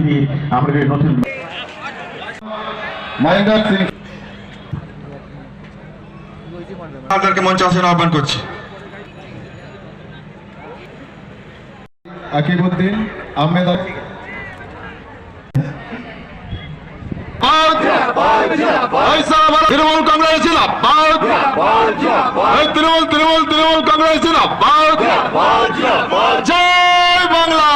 দিয়ে আমাদের নতুন আপনাদেরকে মঞ্চে আসেন আহ্বান করছি। আকিবউদ্দিন আহমেদ তৃণমূল কংগ্রেস জিন্দাবাদ, তৃণমূল তৃণমূল তৃণমূল কংগ্রেস জিন্দাবাদ, জয় বাংলা।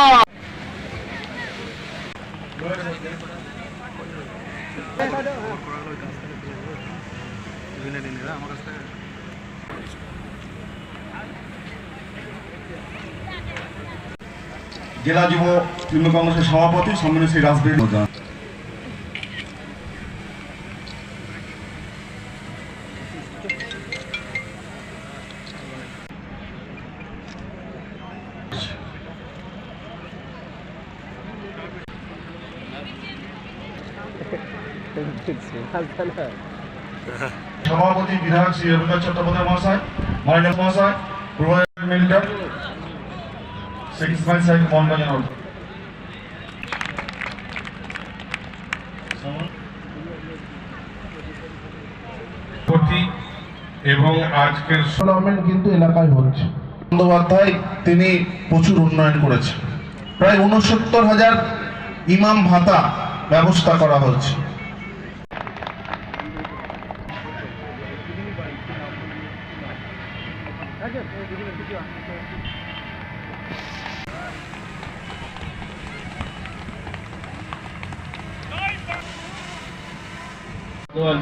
জেলা যুব তৃণমূল কংগ্রেসের সভাপতি সম্মানীয় শ্রী রাজবীর সভাপতি বিধায়ক শ্রী রবীন্দ্রনাথ চট্টোপাধ্যায় মহাশয়, মাননীয় মহাশয়, পূর্ব মিলিটার শেখ ইসমাইল সাহেব মনবাজার এবং আজকের ডেভেলপমেন্ট কিন্তু এলাকায় হচ্ছে। বন্দ্যোপাধ্যায় তিনি প্রচুর উন্নয়ন করেছে, প্রায় ৬৯,০০০ ইমাম ভাতা ব্যবস্থা করা হচ্ছে।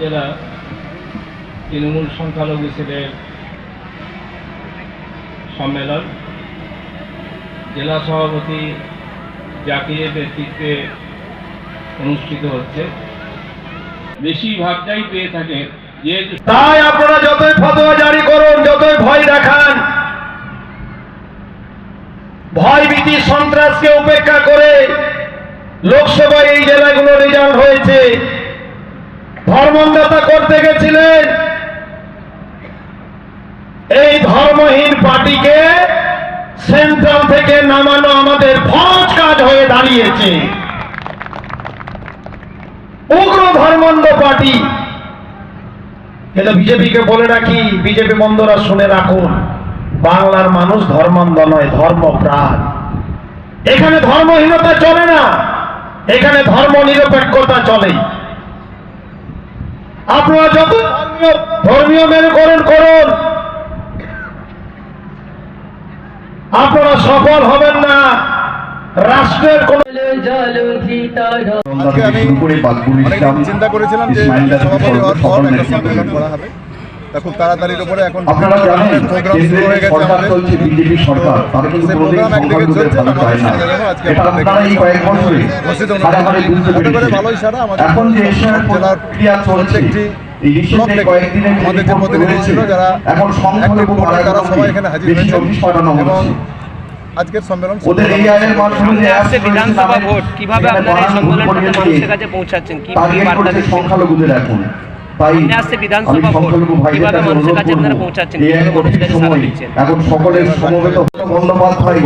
জেলা তৃণমূল সংখ্যালঘু সেলের সম্মেলন জেলা সভাপতি জাকিরের নেতৃত্বে অনুষ্ঠিত হচ্ছে। বেশিরভাগটাই পেয়ে থাকে যে তাই আপনারা যতই ফতোয়া জারি করুন, যতই ভয় দেখান, ভয় ভীতি সন্ত্রাসকে উপেক্ষা করে লোকসভায় এই জেলাগুলো রেজাল্ট হয়েছে। ধর্মদাতা করতে গেছিলেন, এই ধর্মহীন পার্টিকে সেন্ট্রাল থেকে নামানো আমাদের ফরজ কাজ হয়ে দাঁড়িয়েছে। উগ্র ধর্মান্ধ পার্টি। কিন্তু বিজেপিকে বলে রাখি, বিজেপি বন্ধুরা শুনে রাখুন, বাংলার মানুষ ধর্মান্ধ নয়, ধর্মপ্রাণ। এখানে ধর্মহীনতা চলে না, এখানে ধর্ম নিরপেক্ষতা চলে। আপনারা যত ধর্মীয় মেরুকরণ করুন, আপনারা সফল হবেন না। রাষ্ট্রের কোন চিন্তা করেছিলাম যে সভাপতি হওয়ার পর একটা সম্মেলন করা হবে, তা খুব তাড়াতাড়ির উপরে এখন প্রোগ্রাম শুরু হয়ে গেছে আমাদের। সেই প্রোগ্রাম একদিকে চলছে, আমাদের সাথে আজকে ভালোই সারা আমাদের জেলার প্রত্যেকটি ব্লক থেকে আমাদের যে প্রতিনিধি ছিল যারা তারা সবাই এখানে হাজির হয়েছে এবং আজকের সম্মেলন বিধানসভা ভোট কিভাবে আপনারা এই সম্মেলনটাতে মানুষের কাছে পৌঁছাচ্ছেন, কি বার্তা দিচ্ছেন? বিধানসভা ভোট কিভাবে মানুষের কাছে আপনারা পৌঁছাচ্ছেন, কিভাবে মানুষের কাছে সাড়া দিচ্ছেন? এখন সকলের সমবেত বন্দ্যোপাধ্যায়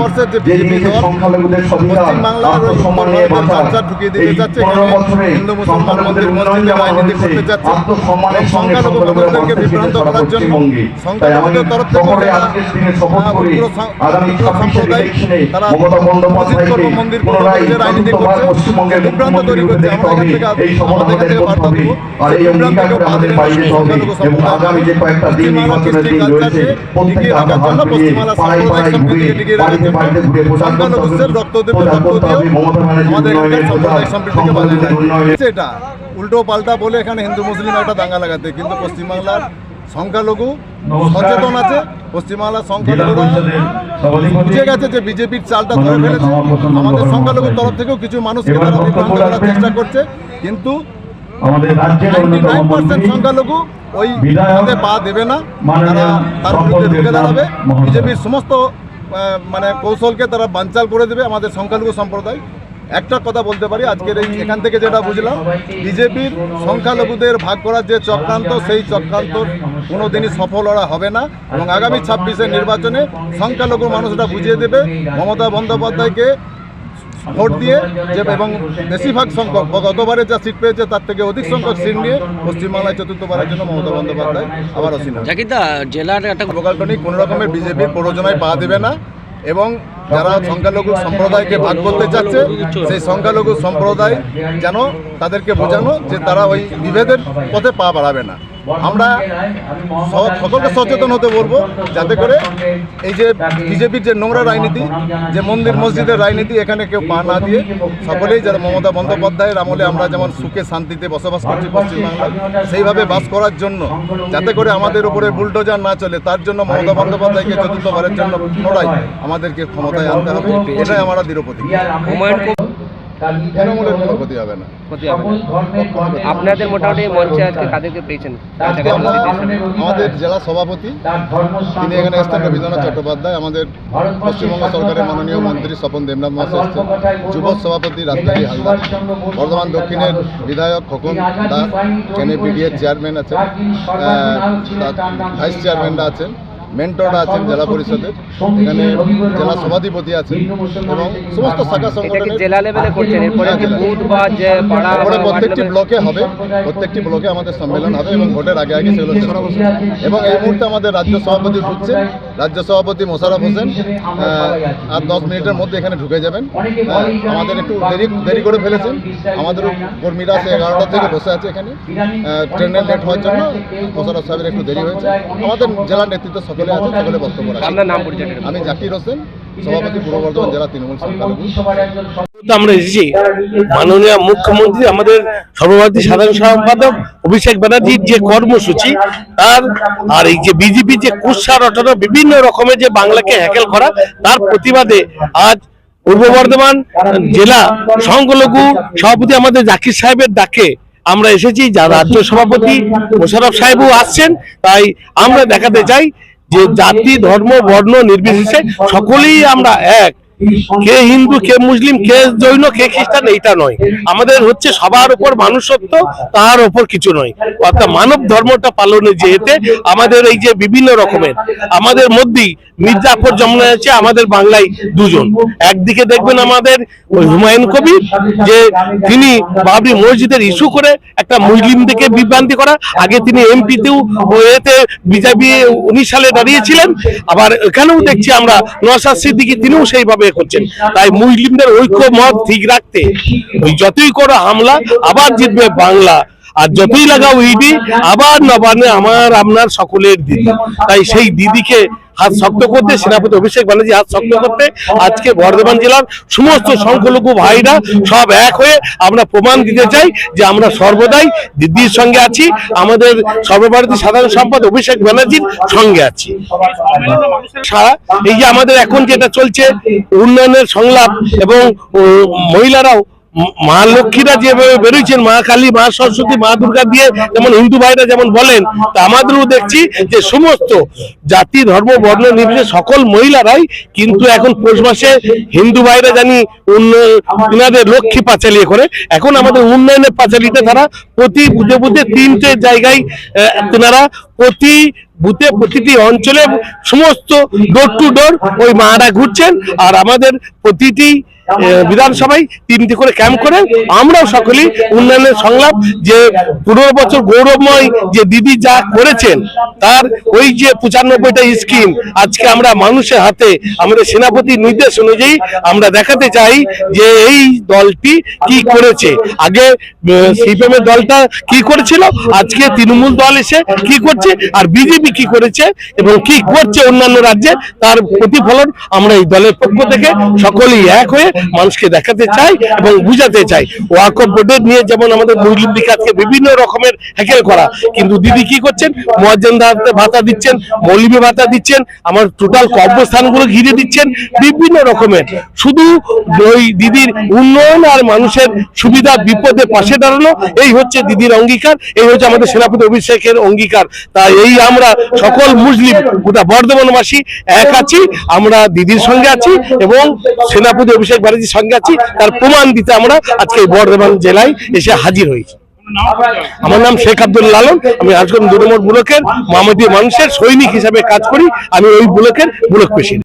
যে নিজের সংখ্যালঘুদের স্বাধীনতা আত্মসম্মান নিয়ে বাঁচা, এই 15 বছরে সংখ্যালঘুদের উন্নয়ন যেমন হয়েছে, আত্মসম্মানের সঙ্গে সংখ্যালঘুদেরকে বিভ্রান্ত করার জন্য তাই আমাদের শহরে আজকের দিনে শপথ করে আগামী 26 ইলেকশনে মমতা বন্দ্যোপাধ্যায়কে পুনরায় পশ্চিমবঙ্গের মুখ্যমন্ত্রী রূপে দেখতে হবে। এই শপথ আমাদের করতে হবে আর এই অঙ্গীকার আমাদের বাইরে হবে এবং আগামী যে কয়েকটা দিন নির্বাচনের দিন রয়েছে প্রত্যেকটা হাত ঘুরিয়ে পাড়ায় পাড়ায় ঘুরে বাড়িতে বাড়িতে ঘুরে প্রচার করতে হবে মমতা ব্যানার্জির উন্নয়নের। এটা উল্টো পাল্টা বলে এখানে হিন্দু মুসলিম একটা দাঙ্গা লাগাতে, কিন্তু পশ্চিমবাংলার সংখ্যালঘু সচেতন আছে। পশ্চিমবাংলার সংখ্যালঘুরা বুঝে গেছে যে বিজেপির চালটা ধরে ফেলেছে। আমাদের সংখ্যালঘুর তরফ থেকেও কিছু মানুষকে তারা বিভ্রান্ত করার চেষ্টা করছে, কিন্তু 99% সংখ্যালঘু ওই পথে পা দেবে না, তারা তার বিরুদ্ধে রুখে দাঁড়াবে। বিজেপির সমস্ত কৌশলকে তারা বানচাল করে দেবে আমাদের সংখ্যালঘু সম্প্রদায়। একটা কথা বলতে পারি, আজকের এই এখান থেকে যেটা বুঝলাম, বিজেপির সংখ্যালঘুদের ভাগ করার যে চক্রান্ত, সেই চক্রান্ত কোনোদিনই সফল ওরা হবে না এবং আগামী 26-এর নির্বাচনে সংখ্যালঘু মানুষরা বুঝিয়ে দেবে মমতা বন্দ্যোপাধ্যায়কে ভোট দিয়ে যে এবং বেশিরভাগ সংখ্যক গতবারে যা সিট পেয়েছে তার থেকে অধিক সংখ্যক সিট নিয়ে পশ্চিমবাংলায় চতুর্থবারের জন্য মমতা বন্দ্যোপাধ্যায় আবার অসীম জাকিরদা জেলার একটা প্রকল্পটি কোনো রকমের বিজেপির প্ররোচনায় পা দেবে না এবং যারা সংখ্যালঘু সম্প্রদায়কে ভাগ করতে চাচ্ছে সেই সংখ্যালঘু সম্প্রদায় যেন তাদেরকে বোঝানো যে তারা ওই বিভেদের পথে পা বাড়াবে না। আমরা সকলকে সচেতন হতে বলবো যাতে করে এই যে বিজেপির যে নোংরা রাজনীতি, যে মন্দির মসজিদের রাজনীতি, এখানে কেউ পা না দিয়ে সকলেই যারা মমতা বন্দ্যোপাধ্যায়ের আমলে আমরা যেমন সুখে শান্তিতে বসবাস করছি পশ্চিমবাংলায়, সেইভাবে বাস করার জন্য যাতে করে আমাদের উপরে বুলডোজার না চলে, তার জন্য মমতা বন্দ্যোপাধ্যায়কে চতুর্থবারের জন্য পুনরায় আমাদেরকে ক্ষমতায় আনতে হবে। এটাই আমরা দৃঢ়প্রতিজ্ঞ। তৃণমূলের কোনো ক্ষতি হবে না। আপনাদের মোটামুটি মঞ্চে আজকে কাদেরকে পেয়েছেন? আজকে আমরা আমাদের জেলা সভাপতি তিনি এখানে এসছেন রবীন্দ্রনাথ চট্টোপাধ্যায়, আমাদের পশ্চিমবঙ্গ সরকারের মাননীয় মন্ত্রী স্বপন দেবনাথ মহাশয় এসছেন, যুব সভাপতি রাজধানী হালদার, বর্ধমান দক্ষিণের বিধায়ক খোকন দাস, কেনেপিডিএর চেয়ারম্যান আছেন, ভাইস চেয়ারম্যানরা আছেন, মেন্টররা আছেন জেলা পরিষদের, এখানে জেলা সভাধিপতি আছেন এবং সমস্ত শাখা সংগঠনের জেলা লেভেলে করছেন। এরপরে কি বুথ বা যে পাড়া প্রত্যেকটি ব্লকে হবে, প্রত্যেকটি ব্লকে আমাদের সম্মেলন হবে এবং ভোটের আগে আগে সেগুলো শেষ হবে। এবং এই মুহূর্তে আমাদের রাজ্য সভাপতি ঢুকছেন, রাজ্য সভাপতি মোশাররফ হোসেন আর 10 মিনিটের মধ্যে এখানে ঢুকে যাবেন। আমাদের একটু দেরি করে ফেলেছেন, আমাদের কর্মীরা সে 11টা থেকে বসে আছে এখানে, ট্রেনের লেট হওয়ার জন্য মোশাররফ সাহেবের একটু দেরি হয়েছে। আমাদের জেলার নেতৃত্ব সকলে আছে, সকলে বক্তব্য রাখেন। আপনার নাম পরিচয়? আমি জাকির হোসেন, সভাপতি পূর্ব বর্ধমান জেলা তৃণমূল সংখ্যালঘু। আমরা এসেছি মাননীয় মুখ্যমন্ত্রী, আমাদের সর্বভারতীয় সাধারণ সম্পাদক অভিষেক ব্যানার্জির যে কর্মসূচি তার, আর এই যে বিজেপি যে কুৎসা রটানো বিভিন্ন রকমের যে বাংলাকে হ্যাকেল করা, তার প্রতিবাদে আজ পূর্ব বর্ধমান জেলা সংখ্যালঘু সভাপতি আমাদের জাকির সাহেবের ডাকে আমরা এসেছি। যা রাজ্য সভাপতি মোশাররফ সাহেবও আসছেন, তাই আমরা দেখাতে চাই যে জাতি ধর্ম বর্ণ নির্বিশেষে সকলেই আমরা এক। কে হিন্দু, কে মুসলিম, কে জৈন, কে খ্রিস্টান, এইটা নয়। আমাদের হচ্ছে সবার উপর মানুষত্ব, তার উপর কিছু নয়, অর্থাৎ মানব ধর্মটা পালনে যেতে আমাদের এই যে বিভিন্ন রকমের আমাদের মধ্যেই মির্জাফর জন্ম আছে আমাদের বাংলায় দুজন। একদিকে দেখবেন আমাদের হুমায়ুন কবির, যে তিনি বাবরি মসজিদের ইস্যু করে একটা মুসলিমদেরকে বিভ্রান্তি করা, আগে তিনি এমপিতেও এতে বিজেপি 19 সালে দাঁড়িয়েছিলেন। আবার এখানেও দেখছি আমরা নওশাদ সিদ্দিকী, তিনিও সেইভাবে করছেন। তাই মুসলিমদের ঐক্য মত ঠিক রাখতে যতই করো হামলা আবার জিতবে বাংলা, আর যতই লাগাও ইডি আবার নবান্নে আমার আপনার সকলের দিদি। তাই সেই দিদিকে হাত শক্ত করতে, সেনাপতি অভিষেক ব্যানার্জি হাত শক্ত করতে আজকে বর্ধমান জেলার সমস্ত সংখ্যালঘু ভাইরা সব এক হয়ে আমরা প্রমাণ দিতে চাই যে আমরা সর্বদাই দিদির সঙ্গে আছি, আমাদের সর্বভারতীয় সাধারণ সম্পাদক অভিষেক ব্যানার্জির সঙ্গে আছি। এই যে আমাদের এখন যেটা চলছে উন্নয়নের সংলাপ, এবং মহিলারাও মা লক্ষ্মীরা যেভাবে বেরোচ্ছেন, মা কালী, মা সরস্বতী, মা দুর্গা দিয়ে যেমন হিন্দু ভাইরা যেমন বলেন, তা আমাদেরও দেখছি যে সমস্ত জাতি ধর্ম বর্ণ নির্বিশেষে সকল মহিলারাই কিন্তু এখন পৌষ মাসে হিন্দু ভাইরা জানি উন্নয়নের লক্ষ্মী পাঁচালি করে, এখন আমাদের উন্নয়নের পাঁচালিতে তারা প্রতি বুথে বুথে 3টে জায়গায় তেনারা প্রতি বুথে প্রতিটি অঞ্চলে সমস্ত ডোর টু ডোর ওই মারা ঘুরছেন। আর আমাদের প্রতিটি বিধানসভায় 3টি করে ক্যাম্প করে আমরাও সকলেই উন্নয়নের সংলাপ, যে 15 বছর গৌরবময় যে দিদি যা করেছেন, তার ওই যে 95টা স্কিম আজকে আমরা মানুষের হাতে আমাদের সেনাপতির নির্দেশ অনুযায়ী আমরা দেখাতে চাই যে এই দলটি কি করেছে। আগে সিপিএম এর দলটা কি করেছিল, আজকে তৃণমূল দল এসে কি করছে, আর বিজেপি কি করেছে এবং কি করছে অন্যান্য রাজ্যে, তার প্রতিফলন আমরা এই দলের পক্ষ থেকে সকলেই এক হয়ে মানুষকে দেখাতে চাই এবং বুঝাতে চাই। ওয়াকফ বোর্ডের নিয়ে যেমন আমাদের মুসলিম বিকাশকে বিভিন্ন রকমের হ্যাকেল করা, কিন্তু দিদি কি করছেন, মুয়াজ্জিনদের ভাতা দিচ্ছেন, মৌলবী ভাতা দিচ্ছেন, আমার টোটাল কর্মস্থানগুলো ঘিরে দিচ্ছেন বিভিন্ন রকমের। শুধু ওই দিদির উন্নয়ন আর মানুষের সুবিধা বিপদে পাশে দাঁড়ানো, এই হচ্ছে দিদির অঙ্গীকার, এই হচ্ছে আমাদের সেনাপতি অভিষেকের অঙ্গীকার। তাই এই আমরা সকল মুসলিম গোটা বর্ধমানবাসী এক আছি, আমরা দিদির সঙ্গে আছি এবং সেনাপতি অভিষেক ব্যানার্জির সঙ্গে আছি, তার প্রমাণ দিতে আমরা আজকে বর্ধমান জেলায় এসে হাজির হয়েছি। আমার নাম শেখ আব্দুল লালন, আমি আজকে 2 নম্বর ব্লকের মামাটি মানুষের সৈনিক হিসাবে কাজ করি, আমি ওই ব্লকের ব্লক প্রেসিডেন্ট।